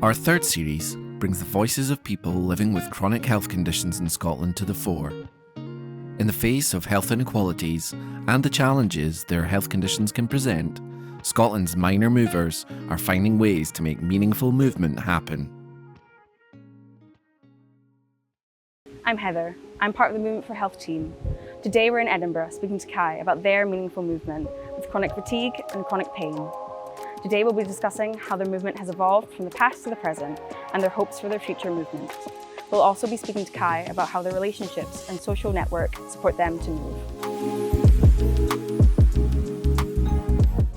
Our third series brings the voices of people living with chronic health conditions in Scotland to the fore. In the face of health inequalities and the challenges their health conditions can present, Scotland's minor movers are finding ways to make meaningful movement happen. I'm Heather. I'm part of the Movement for Health team. Today we're in Edinburgh speaking to Kai about their meaningful movement with chronic fatigue and chronic pain. Today we'll be discussing how their movement has evolved from the past to the present and their hopes for their future movement. We'll also be speaking to Kai about how their relationships and social network support them to move.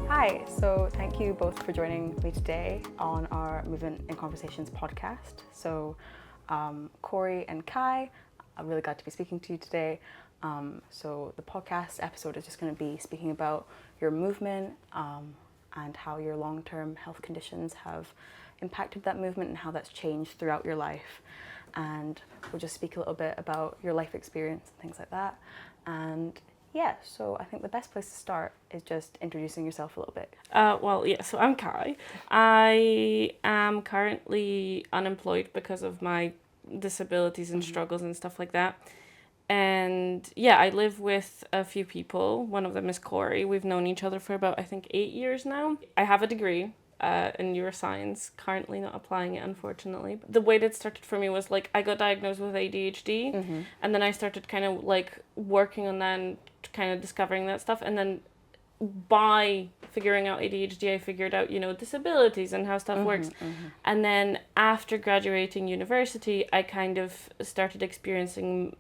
Hi, so thank you both for joining me today on our Movement in Conversations podcast. So Cory and Kai, I'm really glad to be speaking to you today. So the podcast episode is just going to be speaking about your movement and how your long-term health conditions have impacted that movement and how that's changed throughout your life. And we'll just speak a little bit about your life experience and things like that. And yeah, so I think the best place to start is just introducing yourself a little bit. So I'm Kai. I am currently unemployed because of my disabilities and struggles and stuff like that. And yeah, I live with a few people. One of them is Cory. We've known each other for about, I think, 8 years now. I have a degree in neuroscience, currently not applying it, unfortunately. The way that started for me was like I got diagnosed with ADHD, and then I started kind of like working on that and kind of discovering that stuff. And then by figuring out ADHD, I figured out, disabilities and how stuff works. And then after graduating university, I kind of started experiencing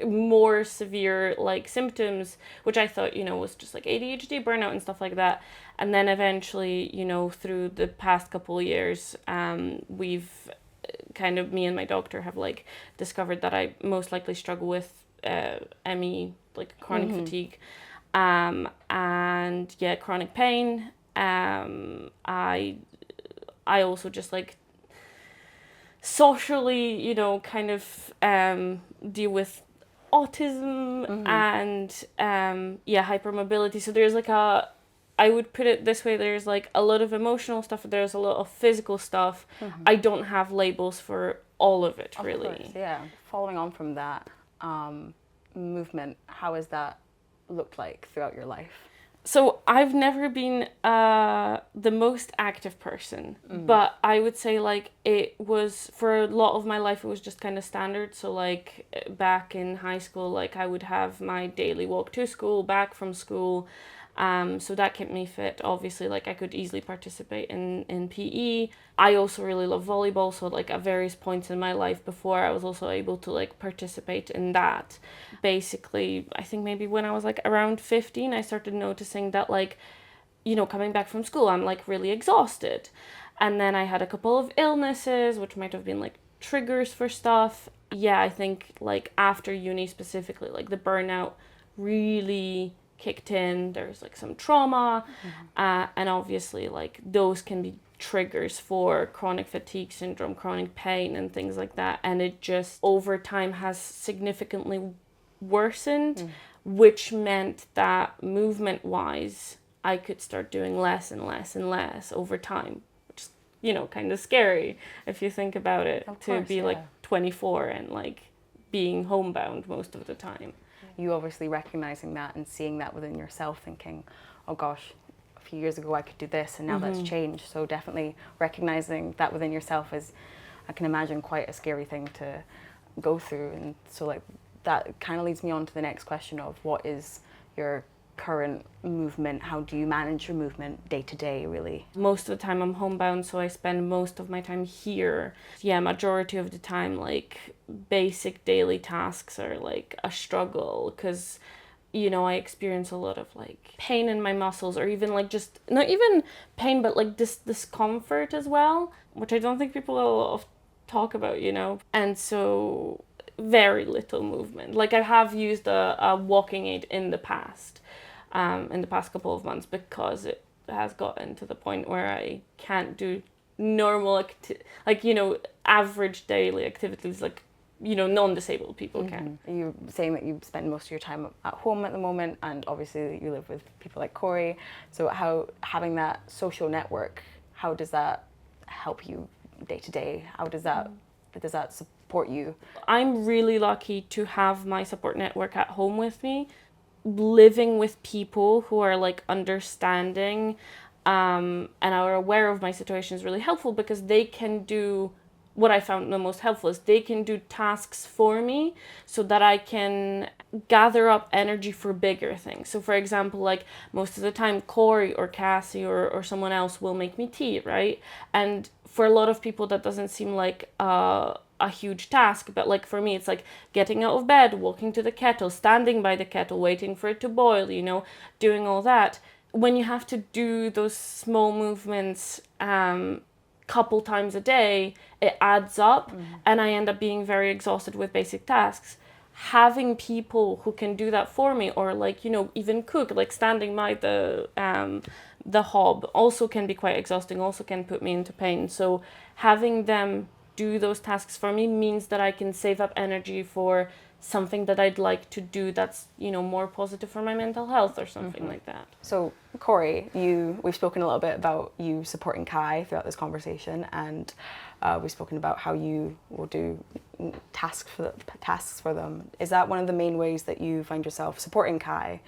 more severe like symptoms, which I thought, was just like ADHD, burnout and stuff like that. And then eventually, through the past couple of years, we've kind of, me and my doctor have like discovered that I most likely struggle with ME, like chronic fatigue, and yeah, chronic pain. I also just like socially, kind of deal with autism and hypermobility. So there's like I would put it this way, there's like a lot of emotional stuff, there's a lot of physical stuff. I don't have labels for all of it, really. Of course, yeah. Following on from that movement, how has that looked like throughout your life? So I've never been the most active person, but I would say like it was, for a lot of my life, it was just kind of standard. So like back in high school, like I would have my daily walk to school, back from school. So that kept me fit. Obviously, like I could easily participate in PE. I also really love volleyball. So like at various points in my life before, I was also able to like participate in that. Basically, I think maybe when I was like around 15, I started noticing that like, coming back from school, I'm like really exhausted. And then I had a couple of illnesses, which might have been like triggers for stuff. Yeah, I think like after uni specifically, like the burnout really kicked in. There's like some trauma, and obviously like those can be triggers for chronic fatigue syndrome, chronic pain and things like that, and it just over time has significantly worsened, which meant that movement wise I could start doing less and less and less over time, which is kind of scary if you think about it. Of course, to be like 24 and like being homebound most of the time. You obviously recognizing that and seeing that within yourself, thinking, oh gosh, a few years ago I could do this and now that's changed. So definitely recognizing that within yourself is, I can imagine, quite a scary thing to go through. And so like that kind of leads me on to the next question of what is your current movement? How do you manage your movement day to day, really? Most of the time I'm homebound, so I spend most of my time here. Yeah, majority of the time, like basic daily tasks are like a struggle because, I experience a lot of like pain in my muscles, or even like just not even pain, but like discomfort as well, which I don't think people a lot of talk about, And so very little movement. Like I have used a walking aid in the past couple of months, because it has gotten to the point where I can't do normal average daily activities like non-disabled people can. You're saying that you spend most of your time at home at the moment, and obviously you live with people like Cory. So how having that social network, how does that help you day to day? How does that support you? I'm really lucky to have my support network at home with me. Living with people who are like understanding and are aware of my situation is really helpful, because they can do what I found the most helpful is they can do tasks for me so that I can gather up energy for bigger things. So for example, like most of the time Corey or Cassie or someone else will make me tea, right? And for a lot of people that doesn't seem like a huge task, but like for me it's like getting out of bed, walking to the kettle, standing by the kettle, waiting for it to boil, you know, doing all that. When you have to do those small movements couple times a day, it adds up, and I end up being very exhausted with basic tasks. Having people who can do that for me, or like, you know, even cook, like standing by the hob also can be quite exhausting, also can put me into pain. So having them do those tasks for me means that I can save up energy for something that I'd like to do that's, you know, more positive for my mental health or something like that. So Corey, we've spoken a little bit about you supporting Kai throughout this conversation, and we've spoken about how you will do tasks for them. Is that one of the main ways that you find yourself supporting Kai?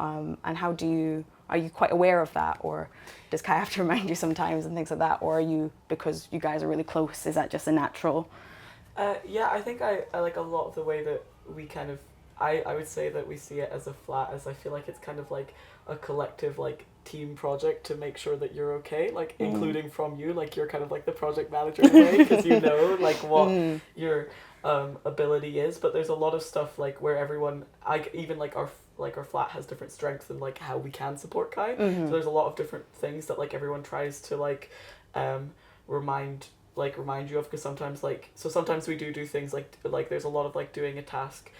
And are you quite aware of that, or does Kai have to remind you sometimes and things like that, or are you, because you guys are really close, is that just a natural? Yeah, I think I like a lot of the way that we kind of, I would say that we see it as a flat, as I feel like it's kind of like a collective like team project to make sure that you're okay, like including from you, like you're kind of like the project manager in a way, because you know like what your ability is, but there's a lot of stuff like where everyone, even like our flat has different strengths and like how we can support Kai. So there's a lot of different things that like everyone tries to like remind you of, because sometimes we do things like there's a lot of like doing a task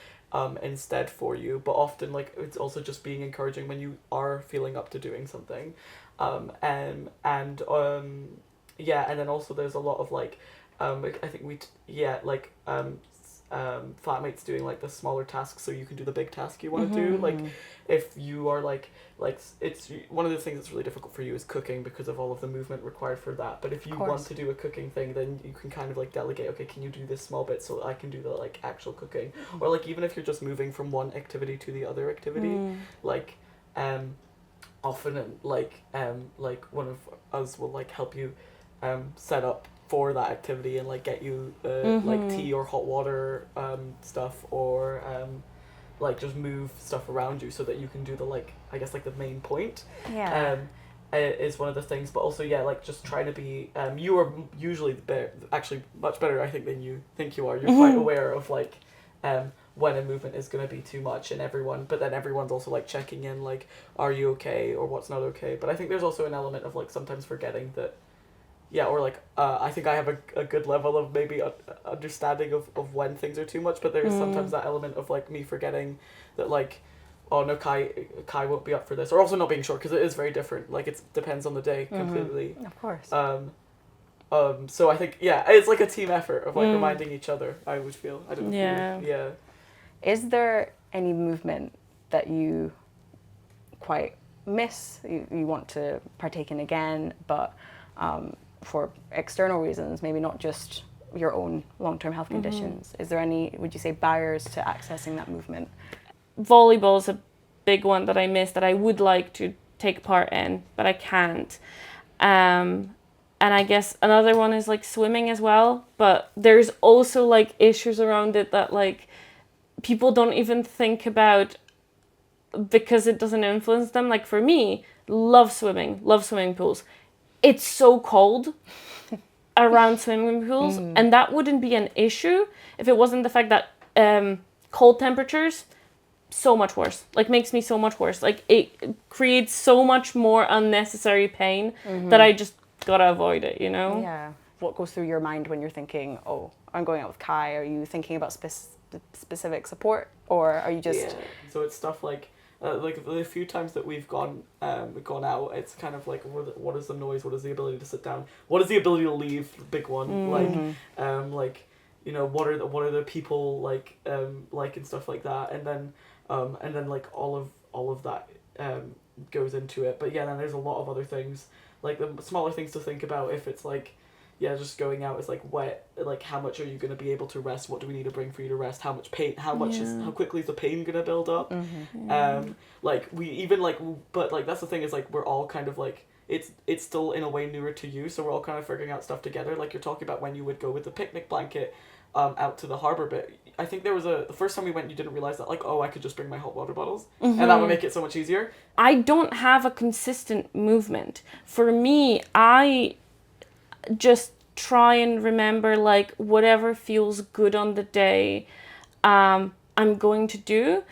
instead for you, but often like it's also just being encouraging when you are feeling up to doing something, and then also there's a lot of like I think flatmates doing like the smaller tasks so you can do the big task you want to do. Like if you are like it's one of the things that's really difficult for you is cooking, because of all of the movement required for that. But if you want to do a cooking thing, then you can kind of like delegate, okay, can you do this small bit so I can do the like actual cooking? Or like even if you're just moving from one activity to the other activity, like often like one of us will like help you set up for that activity and like get you like tea or hot water stuff, or like just move stuff around you so that you can do the like, I guess like the main point. Is one of the things. But also like just trying to be you are usually actually much better I think than you think you are. You're quite aware of like when a movement is going to be too much, and but then everyone's also like checking in like, are you okay, or what's not okay. But I think there's also an element of like sometimes forgetting that, or like I think I have a good level of maybe understanding of when things are too much, but there is sometimes that element of like me forgetting that like, oh no, Kai won't be up for this, or also not being sure, because it is very different, like it depends on the day completely. Of course. So I think it's like a team effort of like reminding each other, I would feel. I don't know. Is there any movement that you quite miss, you want to partake in again, but for external reasons, maybe not just your own long-term health conditions? Is there any, would you say, barriers to accessing that movement? Volleyball is a big one that I miss, that I would like to take part in, but I can't. And I guess another one is like swimming as well, but there's also like issues around it that like people don't even think about, because it doesn't influence them. Like for me, love swimming pools. It's so cold around swimming pools, and that wouldn't be an issue if it wasn't the fact that cold temperatures, so much worse. Like makes me so much worse. Like it creates so much more unnecessary pain that I just gotta avoid it, you know? Yeah. What goes through your mind when you're thinking, oh, I'm going out with Kai? Are you thinking about specific support, or are you just... Yeah. So it's stuff like the few times that we've gone out, it's kind of like, what is the noise, what is the ability to sit down, what is the ability to leave, the big one, like you know, what are the people like and stuff like that, and then like all of that goes into it. But then there's a lot of other things, like the smaller things to think about, if it's like just going out is like what, like how much are you going to be able to rest? What do we need to bring for you to rest? How much pain? How quickly is the pain going to build up? Like we even like, but like that's the thing is like we're all kind of like it's still in a way newer to you, so we're all kind of figuring out stuff together. Like you're talking about when you would go with the picnic blanket out to the harbour bit. I think there was the first time we went, you didn't realize that like, oh, I could just bring my hot water bottles and that would make it so much easier. I don't have a consistent movement. For me, I just try and remember like whatever feels good on the day, I'm going to do,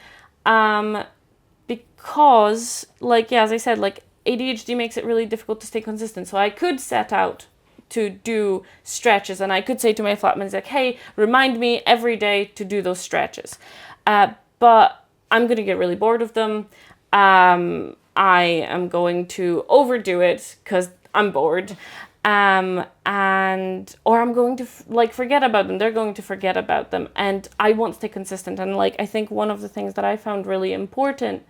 because like, yeah, as I said, like ADHD makes it really difficult to stay consistent. So I could set out to do stretches, and I could say to my flatmates like, hey, remind me every day to do those stretches, but I'm gonna get really bored of them. I am going to overdo it because I'm bored, or I'm going to like forget about them. They're going to forget about them, and I won't stay consistent. And like I think one of the things that I found really important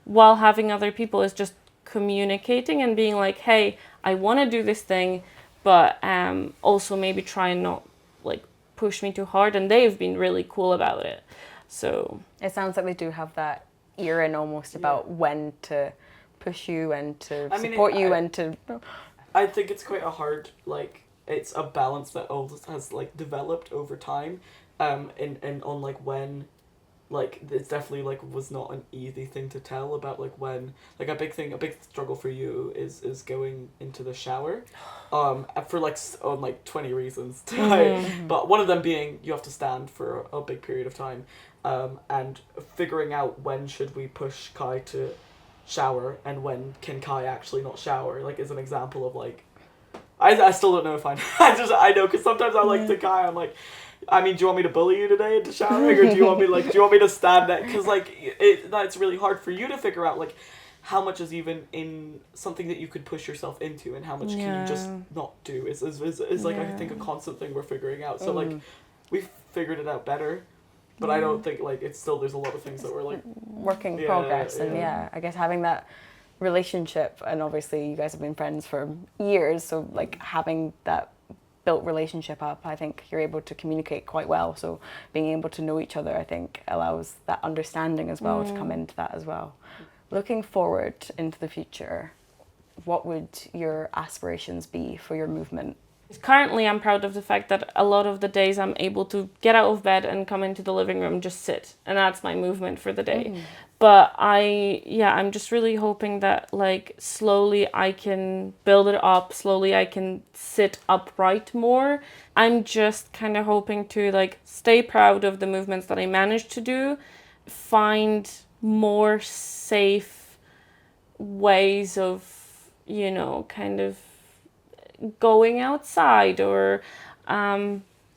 while having other people is just communicating and being like, hey, I want to do this thing, but also maybe try and not like push me too hard, and they've been really cool about it. So it sounds like they do have that ear in almost about when to push you and to support you and to. I think it's quite a hard, like it's a balance that always has like developed over time, and on like when. Like it's definitely like was not an easy thing to tell about like when like a big struggle for you is going into the shower, for like on like 20 reasons, but one of them being you have to stand for a big period of time, and figuring out when should we push Kai to shower and when can Kai actually not shower, like is an example of like I still don't know if I know because sometimes I like to Kai, I'm like, I mean, do you want me to bully you today into showering, or do you want me to stand there? Because like that's really hard for you to figure out like how much is even in something that you could push yourself into, and how much can you just not do is like I think a constant thing we're figuring out. So like we've figured it out better, but I don't think like it's still there's a lot of things that we're like work in progress, and I guess having that relationship, and obviously you guys have been friends for years, so like having that built relationship up, I think you're able to communicate quite well. So being able to know each other, I think, allows that understanding as well to come into that as well. Looking forward into the future, what would your aspirations be for your movement? Currently, I'm proud of the fact that a lot of the days I'm able to get out of bed and come into the living room, just sit, and that's my movement for the day. But I'm just really hoping that like slowly I can build it up, slowly I can sit upright more. I'm just kind of hoping to like stay proud of the movements that I managed to do, find more safe ways of, kind of going outside, or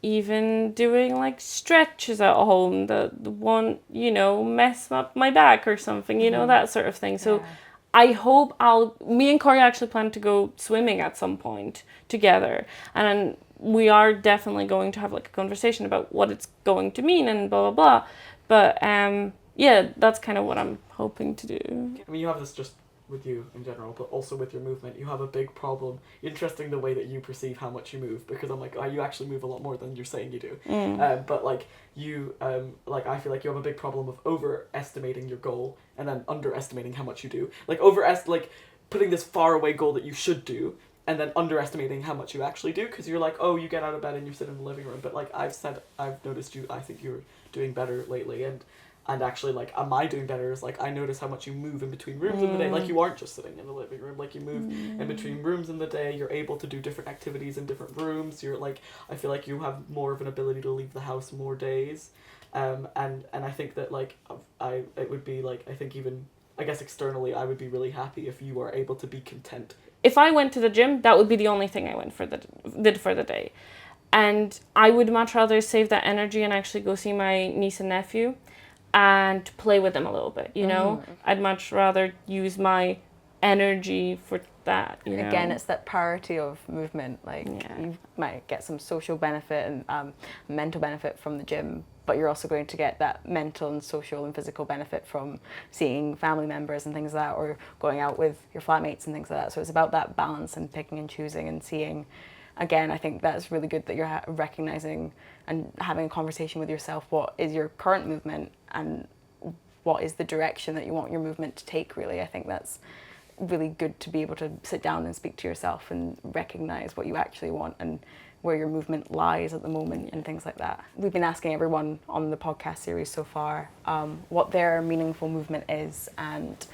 even doing like stretches at home that won't, mess up my back or something, that sort of thing. So I hope me and Cory actually plan to go swimming at some point together. And we are definitely going to have like a conversation about what it's going to mean and blah, blah, blah. But that's kind of what I'm hoping to do. I mean, you have this just with you in general, but also with your movement, you have a big problem. Interesting the way that you perceive how much you move, because I'm like, you actually move a lot more than you're saying you do. But like you, like I feel like you have a big problem of overestimating your goal and then underestimating how much you do. Like like putting this far away goal that you should do, and then underestimating how much you actually do, because you're like, oh, you get out of bed and you sit in the living room. But like I've noticed I think you're doing better lately, and actually, like, am I doing better? Is like I notice how much you move in between rooms in the day. Like you aren't just sitting in the living room. Like you move in between rooms in the day. You're able to do different activities in different rooms. You're like, I feel like you have more of an ability to leave the house more days. And I think that like it would be like, I think even I guess externally I would be really happy if you are able to be content. If I went to the gym, that would be the only thing I did for the day. And I would much rather save that energy and actually go see my niece and nephew and play with them a little bit, I'd much rather use my energy for that, Again, it's that priority of movement. Like you might get some social benefit and mental benefit from the gym, but you're also going to get that mental and social and physical benefit from seeing family members and things like that, or going out with your flatmates and things like that. So it's about that balance and picking and choosing and seeing again, I think that's really good that you're recognizing and having a conversation with yourself. What is your current movement and what is the direction that you want your movement to take, really? I think that's really good to be able to sit down and speak to yourself and recognize what you actually want and where your movement lies at the moment and things like that. We've been asking everyone on the podcast series so far what their meaningful movement is, and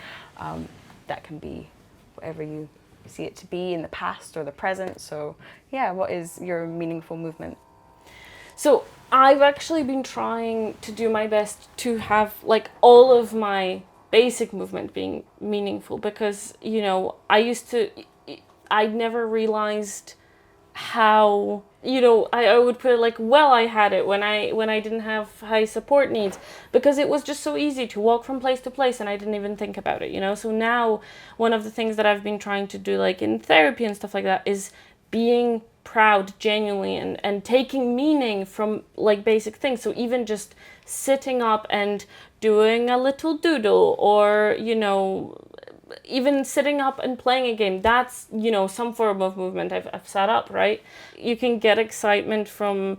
that can be whatever you see it to be in the past or the present. So yeah, what is your meaningful movement? So I've actually been trying to do my best to have like all of my basic movement being meaningful, because, you know, I never realized how, you know, I would put it like, well, I had it when I didn't have high support needs, because it was just so easy to walk from place to place and I didn't even think about it, you know. So now one of the things that I've been trying to do, like in therapy and stuff like that, is being proud genuinely and taking meaning from like basic things. So even just sitting up and doing a little doodle, or, you know, even sitting up and playing a game, that's, you know, some form of movement I've set up, right? You can get excitement from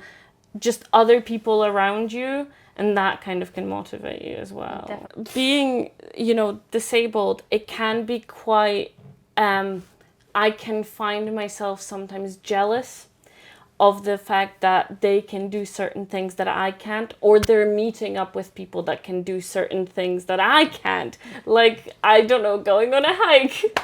just other people around you, and that kind of can motivate you as well. Definitely. Being, you know, disabled, it can be quite, I can find myself sometimes jealous of the fact that they can do certain things that I can't, or they're meeting up with people that can do certain things that I can't. Like, I don't know, going on a hike.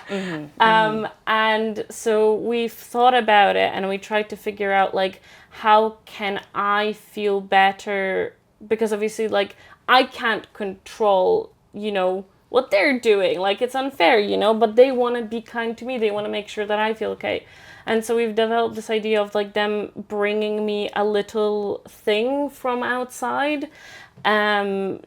And so we've thought about it and we tried to figure out, like, how can I feel better? Because obviously, like, I can't control, you know, what they're doing. Like, it's unfair, you know, but they want to be kind to me. They want to make sure that I feel okay. And so we've developed this idea of like them bringing me a little thing from outside, so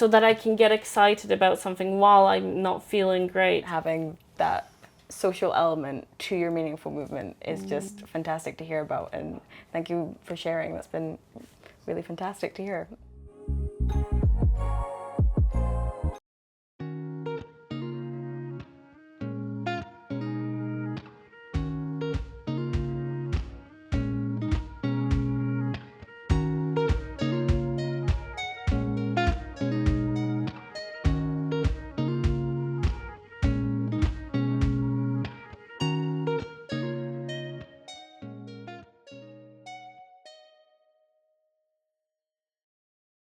that I can get excited about something while I'm not feeling great. Having that social element to your meaningful movement is just fantastic to hear about, and thank you for sharing. That's been really fantastic to hear.